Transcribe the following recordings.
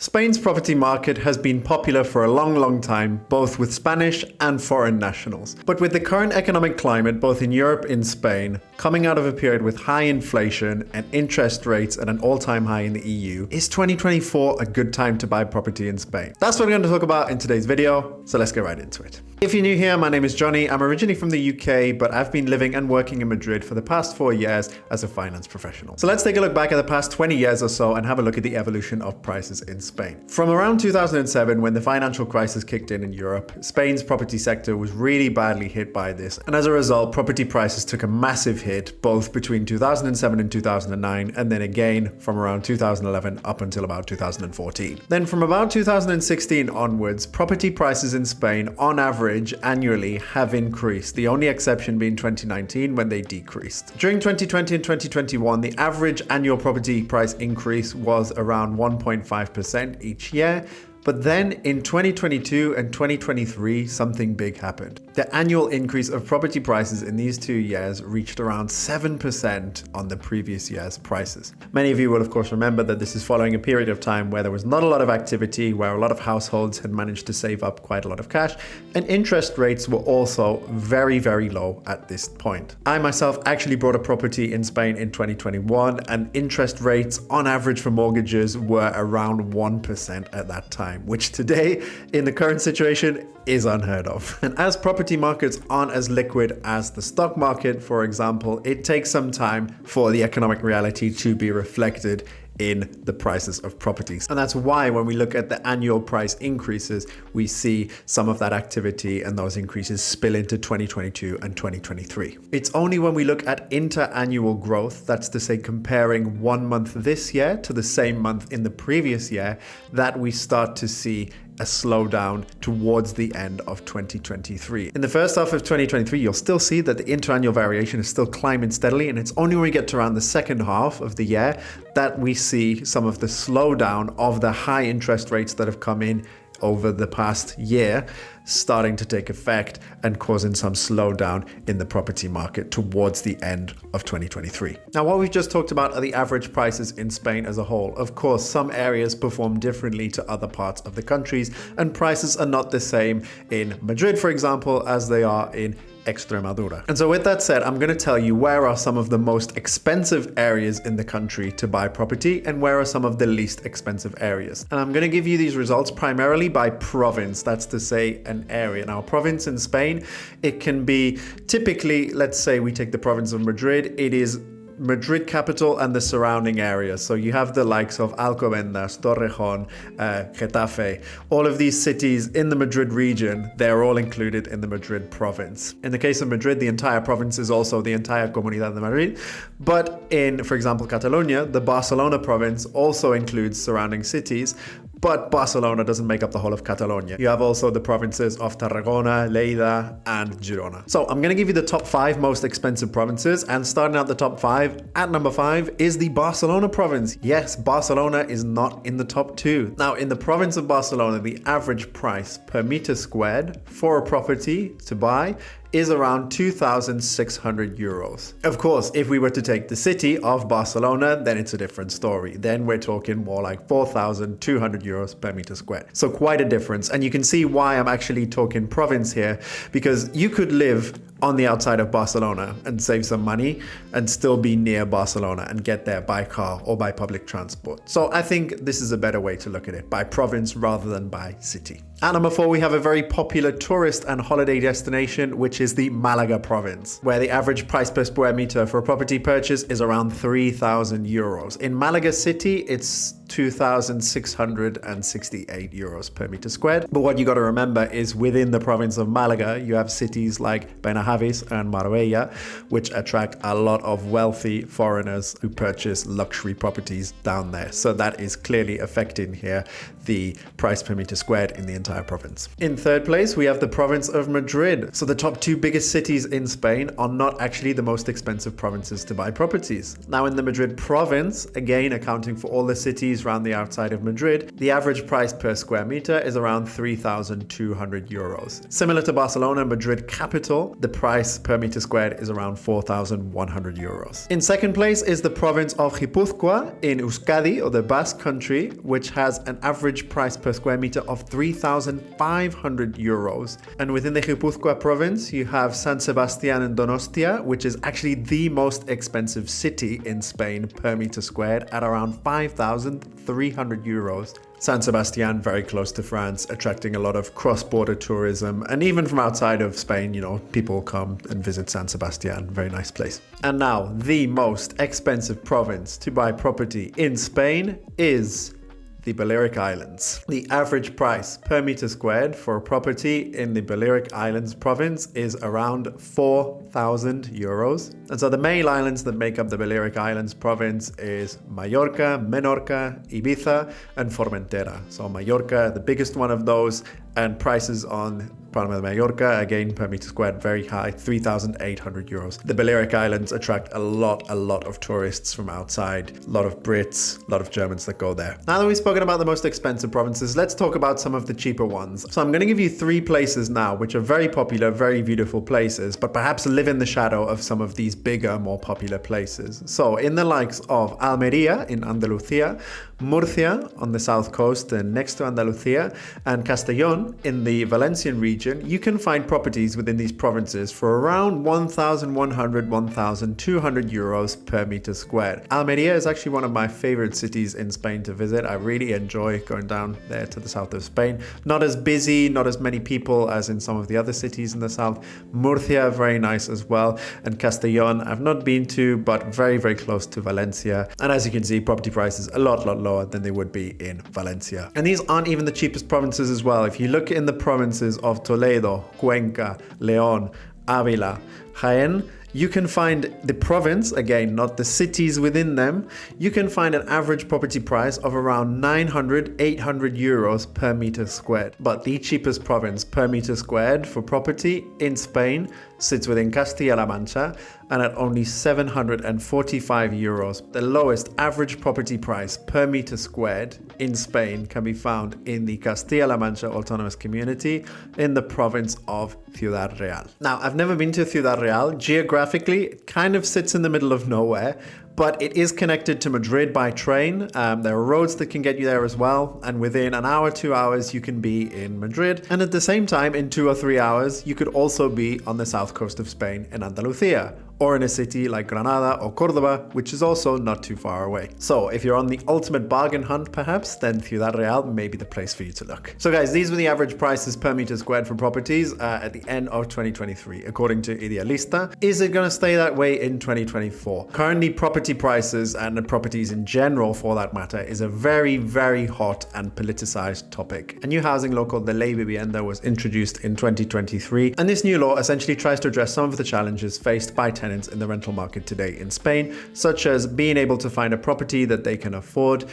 Spain's property market has been popular for a long time, both with Spanish and foreign nationals. But with the current economic climate, both in Europe and Spain, coming out of a period with high inflation and interest rates at an all-time high in the EU, is 2024 a good time to buy property in Spain? That's what we're going to talk about in today's video, so let's get right into it. If you're new here, my name is Jonny. I'm originally from the UK, but I've been living and working in Madrid for the past 4 years as a finance professional. So let's take a look back at the past 20 years or so and have a look at the evolution of prices in Spain. From around 2007, when the financial crisis kicked in Europe, Spain's property sector was really badly hit by this. And as a result, property prices took a massive hit, both between 2007 and 2009, and then again from around 2011 up until about 2014. Then from about 2016 onwards, property prices in Spain, on average, annually have increased, the only exception being 2019 when they decreased. During 2020 and 2021, the average annual property price increase was around 1.5% each year. But then in 2022 and 2023, something big happened. The annual increase of property prices in these 2 years reached around 7% on the previous year's prices. Many of you will of course remember that this is following a period of time where there was not a lot of activity, where a lot of households had managed to save up quite a lot of cash, and interest rates were also very low at this point. I myself actually bought a property in Spain in 2021, and interest rates on average for mortgages were around 1% at that time, which today, in the current situation, is unheard of. And as property markets aren't as liquid as the stock market, for example, it takes some time for the economic reality to be reflected in the prices of properties. And that's why when we look at the annual price increases, we see some of that activity and those increases spill into 2022 and 2023. It's only when we look at interannual growth, that's to say comparing 1 month this year to the same month in the previous year, that we start to see a slowdown towards the end of 2023. In the first half of 2023, you'll still see that the interannual variation is still climbing steadily, and it's only when we get to around the second half of the year that we see some of the slowdown of the high interest rates that have come in over the past year starting to take effect and causing some slowdown in the property market towards the end of 2023. Now, what we've just talked about are the average prices in Spain as a whole. Of course, some areas perform differently to other parts of the countries, and prices are not the same in Madrid, for example, as they are in Extremadura. And so with that said, I'm going to tell you where are some of the most expensive areas in the country to buy property and where are some of the least expensive areas. And I'm going to give you these results primarily by province, that's to say an area. Now, province in Spain, it can be typically, let's say we take the province of Madrid, it is Madrid capital and the surrounding areas. So you have the likes of Alcobendas, Torrejón, Getafe, all of these cities in the Madrid region, they're all included in the Madrid province. In the case of Madrid, the entire province is also the entire Comunidad de Madrid. But in, for example, Catalonia, the Barcelona province also includes surrounding cities, but Barcelona doesn't make up the whole of Catalonia. You have also the provinces of Tarragona, Lleida, and Girona. So I'm going to give you the top 5 most expensive provinces, and starting out the top 5, at number 5 is the Barcelona province. Yes, Barcelona is not in the top 2. Now, in the province of Barcelona, the average price per meter squared for a property to buy is around 2,600 euros. Of course, if we were to take the city of Barcelona, then it's a different story. Then we're talking more like 4,200 euros per meter squared. So quite a difference. And you can see why I'm actually talking province here, because you could live on the outside of Barcelona and save some money and still be near Barcelona and get there by car or by public transport. So I think this is a better way to look at it, by province rather than by city. At number 4, we have a very popular tourist and holiday destination, which is the Malaga province, where the average price per square meter for a property purchase is around 3,000 euros. In Malaga city, it's 2,668 euros per meter squared. But what you got to remember is within the province of Malaga, you have cities like Benahavis and Marbella, which attract a lot of wealthy foreigners who purchase luxury properties down there. So that is clearly affecting here the price per meter squared in the entire province. In third place, we have the province of Madrid. So the top 2 biggest cities in Spain are not actually the most expensive provinces to buy properties. Now in the Madrid province, again accounting for all the cities properties around the outside of Madrid, the average price per square meter is around 3,200 euros. Similar to Barcelona, Madrid capital, the price per meter squared is around 4,100 euros. In second place is the province of Guipúzcoa in Euskadi, or the Basque country, which has an average price per square meter of 3,500 euros. And within the Guipúzcoa province, you have San Sebastián and Donostia, which is actually the most expensive city in Spain per meter squared at around 5,300 euros. San Sebastián, very close to France, attracting a lot of cross-border tourism. And even from outside of Spain, people come and visit San Sebastián. Very nice place. And now, the most expensive province to buy property in Spain is the Balearic Islands. The average price per meter squared for a property in the Balearic Islands province is around 4,000 euros. And so the main islands that make up the Balearic Islands province is Mallorca, Menorca, Ibiza, and Formentera. So Mallorca, the biggest one of those, and prices on Palma de Mallorca, again per meter squared, very high, 3,800 euros. The Balearic Islands attract a lot of tourists from outside, a lot of Brits, a lot of Germans that go there. Now that we've spoken about the most expensive provinces, let's talk about some of the cheaper ones. So I'm going to give you 3 places now, which are very popular, very beautiful places, but perhaps live in the shadow of some of these bigger, more popular places. So in the likes of Almería in Andalucía, Murcia on the south coast and next to Andalucía, and Castellón in the Valencian region, you can find properties within these provinces for around 1,100, 1,200 euros per meter squared. Almería is actually one of my favorite cities in Spain to visit. I really enjoy going down there to the south of Spain. Not as busy, not as many people as in some of the other cities in the south. Murcia, very nice as well. And Castellón, I've not been to, but very, very close to Valencia. And as you can see, property prices a lot lower than they would be in Valencia. And these aren't even the cheapest provinces as well. If you look in the provinces of Toledo, Cuenca, León, Ávila, Jaén, you can find the province, again, not the cities within them, you can find an average property price of around 900, 800 euros per meter squared. But the cheapest province per meter squared for property in Spain sits within Castilla-La Mancha and at only 745 euros. The lowest average property price per meter squared in Spain can be found in the Castilla-La Mancha Autonomous Community in the province of Ciudad Real. Now, I've never been to Ciudad Real. Geographically, it kind of sits in the middle of nowhere, but it is connected to Madrid by train. There are roads that can get you there as well. And within an hour, 2 hours, you can be in Madrid. And at the same time, in 2 or 3 hours, you could also be on the south coast of Spain in Andalucía, or in a city like Granada or Cordoba, which is also not too far away. So if you're on the ultimate bargain hunt perhaps, then Ciudad Real may be the place for you to look. So guys, these were the average prices per meter squared for properties at the end of 2023, according to Idealista. Is it going to stay that way in 2024? Currently, property prices and properties in general, for that matter, is a very, very hot and politicized topic. A new housing law called the Ley Vivienda was introduced in 2023, and this new law essentially tries to address some of the challenges faced by tenants in the rental market today in Spain, such as being able to find a property that they can afford,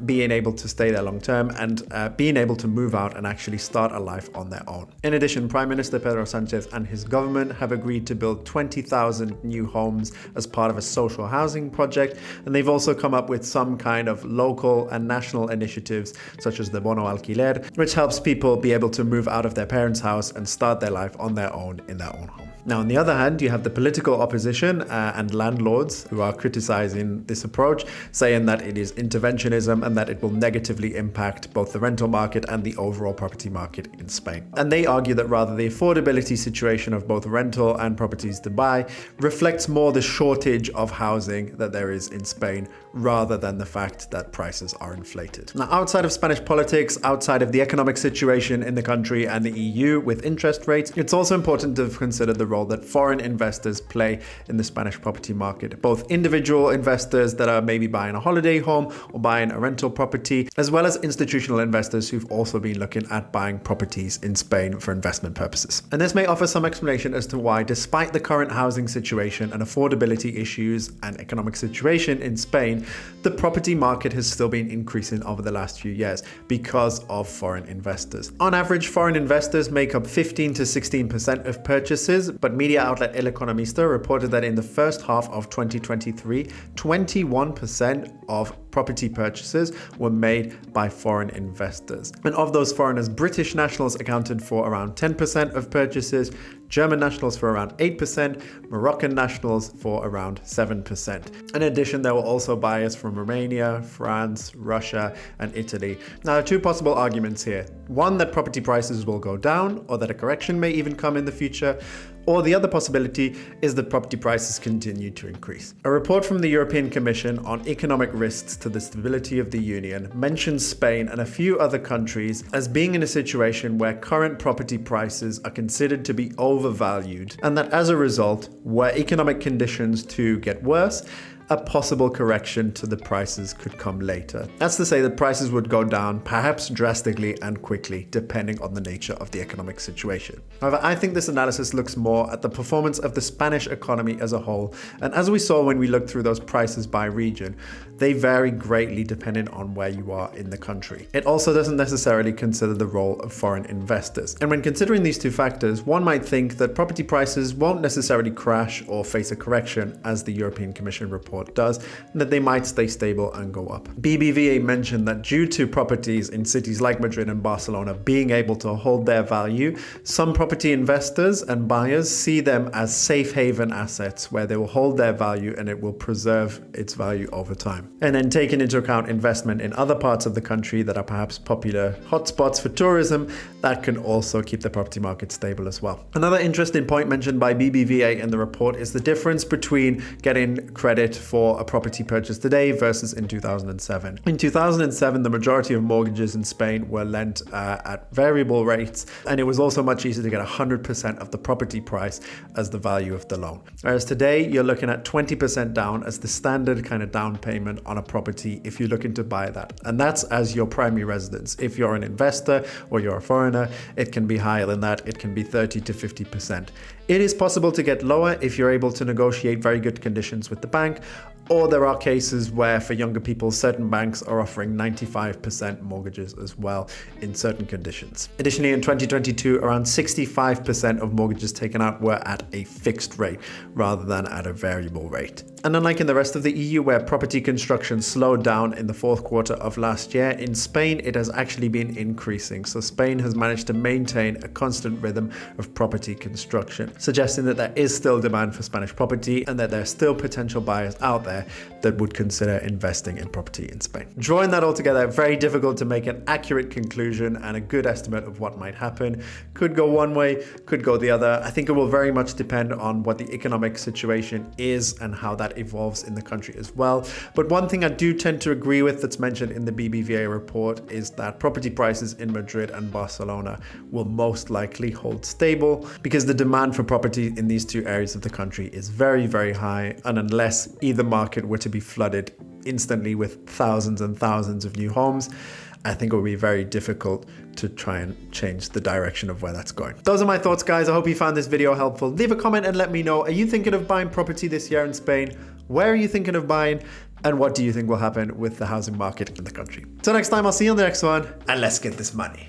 being able to stay there long term, and being able to move out and actually start a life on their own. In addition, Prime Minister Pedro Sanchez and his government have agreed to build 20,000 new homes as part of a social housing project, and they've also come up with some kind of local and national initiatives such as the Bono Alquiler, which helps people be able to move out of their parents' house and start their life on their own in their own home. Now, on the other hand, you have the political opposition and landlords who are criticizing this approach, saying that it is interventionism and that it will negatively impact both the rental market and the overall property market in Spain. And they argue that rather the affordability situation of both rental and properties to buy reflects more the shortage of housing that there is in Spain, rather than the fact that prices are inflated. Now, outside of Spanish politics, outside of the economic situation in the country and the EU with interest rates, it's also important to consider the role that foreign investors play in the Spanish property market. Both individual investors that are maybe buying a holiday home or buying a rental property, as well as institutional investors who've also been looking at buying properties in Spain for investment purposes. And this may offer some explanation as to why, despite the current housing situation and affordability issues and economic situation in Spain, the property market has still been increasing over the last few years because of foreign investors. On average, foreign investors make up 15 to 16% of purchases, But media outlet El Economista reported that in the first half of 2023, 21% of property purchases were made by foreign investors. And of those foreigners, British nationals accounted for around 10% of purchases, German nationals for around 8%, Moroccan nationals for around 7%. In addition, there were also buyers from Romania, France, Russia, and Italy. Now, there are two possible arguments here. One, that property prices will go down, or that a correction may even come in the future. Or the other possibility is that property prices continue to increase. A report from the European Commission on economic risks to the stability of the Union mentions Spain and a few other countries as being in a situation where current property prices are considered to be overvalued, and that as a result, were economic conditions to get worse, a possible correction to the prices could come later. That's to say that prices would go down, perhaps drastically and quickly, depending on the nature of the economic situation. However, I think this analysis looks more at the performance of the Spanish economy as a whole, and as we saw when we looked through those prices by region, they vary greatly depending on where you are in the country. It also doesn't necessarily consider the role of foreign investors. And when considering these two factors, one might think that property prices won't necessarily crash or face a correction, as the European Commission report does, and that they might stay stable and go up. BBVA mentioned that due to properties in cities like Madrid and Barcelona being able to hold their value, some property investors and buyers see them as safe haven assets where they will hold their value and it will preserve its value over time. And then taking into account investment in other parts of the country that are perhaps popular hotspots for tourism, that can also keep the property market stable as well. Another interesting point mentioned by BBVA in the report is the difference between getting credit for a property purchase today versus in 2007. In 2007, the majority of mortgages in Spain were lent at variable rates, and it was also much easier to get 100% of the property price as the value of the loan. Whereas today, you're looking at 20% down as the standard kind of down payment on a property if you're looking to buy that. And that's as your primary residence. If you're an investor or you're a foreigner, it can be higher than that. It can be 30 to 50%. It is possible to get lower if you're able to negotiate very good conditions with the bank, or there are cases where for younger people, certain banks are offering 95% mortgages as well in certain conditions. Additionally, in 2022, around 65% of mortgages taken out were at a fixed rate rather than at a variable rate. And unlike in the rest of the EU, where property construction slowed down in the fourth quarter of last year, in Spain it has actually been increasing. So Spain has managed to maintain a constant rhythm of property construction, suggesting that there is still demand for Spanish property and that there are still potential buyers out there that would consider investing in property in Spain. Drawing that all together, very difficult to make an accurate conclusion and a good estimate of what might happen. Could go one way, could go the other. I think it will very much depend on what the economic situation is and how that evolves in the country as well. But one thing I do tend to agree with that's mentioned in the BBVA report is that property prices in Madrid and Barcelona will most likely hold stable because the demand for property in these two areas of the country is very, very high. And unless either market were to be flooded instantly with thousands and thousands of new homes, I think it will be very difficult to try and change the direction of where that's going. Those are my thoughts, guys. I hope you found this video helpful. Leave a comment and let me know. Are you thinking of buying property this year in Spain? Where are you thinking of buying? And what do you think will happen with the housing market in the country? Till next time, I'll see you on the next one, and let's get this money.